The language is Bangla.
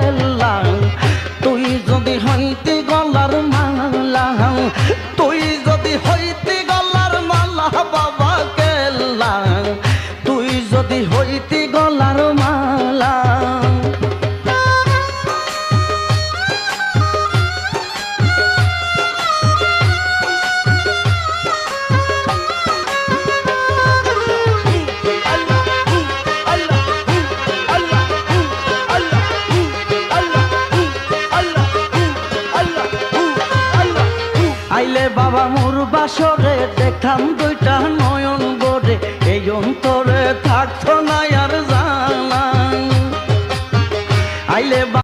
কেল্লা তুই যদি হইতি গলার মালা তুই যদি হইতি গলার মালা বাবা কেল্লা তুই যদি হইতি গলার মালা আইলে বাবা মোর বাসরে দেখতাম দুইটা